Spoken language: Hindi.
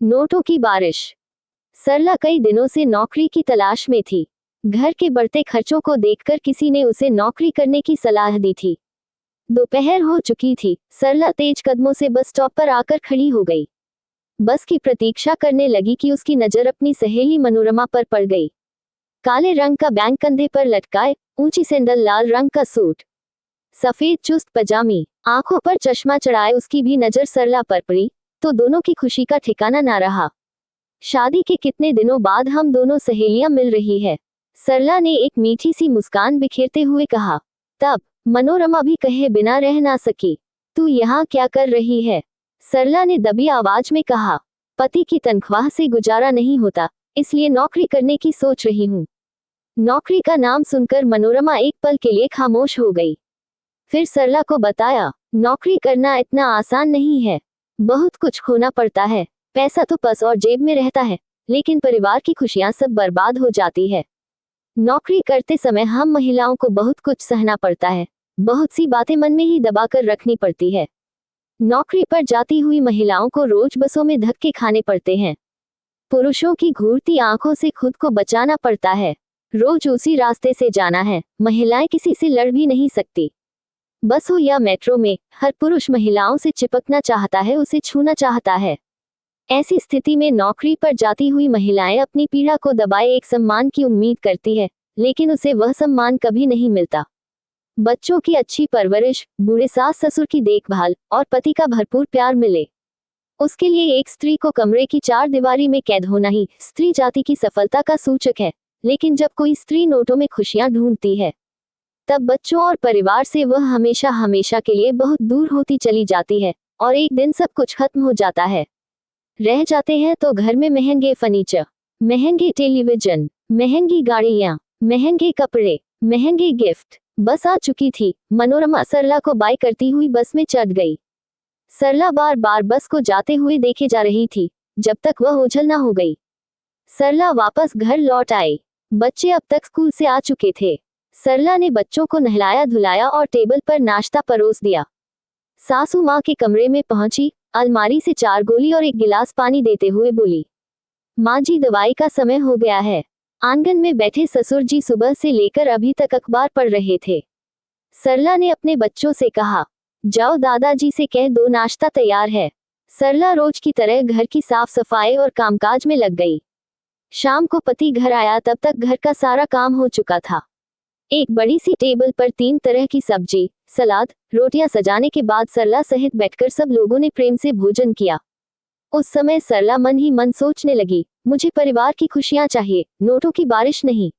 नोटों की बारिश। सरला कई दिनों से नौकरी की तलाश में थी। घर के बढ़ते खर्चों को देखकर किसी ने उसे नौकरी करने की सलाह दी थी। दोपहर हो चुकी थी। सरला तेज कदमों से बस स्टॉप पर आकर खड़ी हो गई। बस की प्रतीक्षा करने लगी कि उसकी नजर अपनी सहेली मनोरमा पर पड़ गई। काले रंग का बैग कंधे पर लटकाए, ऊंची सैंडल, लाल रंग का सूट, सफेद चुस्त पजामी, आंखों पर चश्मा चढ़ाए उसकी भी नजर सरला पर पड़ी तो दोनों की खुशी का ठिकाना ना रहा। शादी के कितने दिनों बाद हम दोनों सहेलियां मिल रही है, सरला ने एक मीठी सी मुस्कान बिखेरते हुए कहा। तब मनोरमा भी कहे बिना रह ना सकी। तू यहाँ क्या कर रही है? सरला ने दबी आवाज में कहा। पति की तनख्वाह से गुजारा नहीं होता, इसलिए नौकरी करने की सोच रही हूँ। नौकरी का नाम सुनकर मनोरमा एक पल के लिए खामोश हो गई। फिर सरला को बताया, नौकरी करना इतना आसान नहीं है। बहुत कुछ खोना पड़ता है। पैसा तो पर्स और जेब में रहता है, लेकिन परिवार की खुशियां सब बर्बाद हो जाती है। नौकरी करते समय हम महिलाओं को बहुत कुछ सहना पड़ता है, बहुत सी बातें मन में ही दबाकर रखनी पड़ती है। नौकरी पर जाती हुई महिलाओं को रोज बसों में धक्के खाने पड़ते हैं। पुरुषों की घूरती आंखों से खुद को बचाना पड़ता है। रोज उसी रास्ते से जाना है। महिलाएं किसी से लड़ भी नहीं सकती। बस हो या मेट्रो में, हर पुरुष महिलाओं से चिपकना चाहता है, उसे छूना चाहता है। ऐसी स्थिति में नौकरी पर जाती हुई महिलाएं अपनी पीड़ा को दबाए एक सम्मान की उम्मीद करती है, लेकिन उसे वह सम्मान कभी नहीं मिलता। बच्चों की अच्छी परवरिश, बूढ़े सास ससुर की देखभाल और पति का भरपूर प्यार मिले, उसके लिए एक स्त्री को कमरे की चार दीवारी में कैद होना ही स्त्री जाति की सफलता का सूचक है। लेकिन जब कोई स्त्री नोटों में खुशियां ढूंढती है, तब बच्चों और परिवार से वह हमेशा हमेशा के लिए बहुत दूर होती चली जाती है और एक दिन सब कुछ खत्म हो जाता है। रह जाते हैं तो घर में महंगे फर्नीचर, महंगे टेलीविजन, महंगी गाड़ियां, महंगे कपड़े, महंगे गिफ्ट। बस आ चुकी थी। मनोरमा सरला को बाय करती हुई बस में चढ़ गई। सरला बार बार बस को जाते हुए देखे जा रही थी, जब तक वह ओझल ना हो गई। सरला वापस घर लौट आई। बच्चे अब तक स्कूल से आ चुके थे। सरला ने बच्चों को नहलाया धुलाया और टेबल पर नाश्ता परोस दिया। सासू माँ के कमरे में पहुंची, अलमारी से 4 गोली और 1 गिलास पानी देते हुए बोली, माँ जी दवाई का समय हो गया है। आंगन में बैठे ससुर जी सुबह से लेकर अभी तक अखबार पढ़ रहे थे। सरला ने अपने बच्चों से कहा, जाओ दादाजी से कह दो नाश्ता तैयार है। सरला रोज की तरह घर की साफ सफाई और कामकाज में लग गई। शाम को पति घर आया तब तक घर का सारा काम हो चुका था। एक बड़ी सी टेबल पर 3 तरह की सब्जी, सलाद, रोटियां सजाने के बाद सरला सहित बैठकर सब लोगों ने प्रेम से भोजन किया। उस समय सरला मन ही मन सोचने लगी, मुझे परिवार की खुशियां चाहिए, नोटों की बारिश नहीं।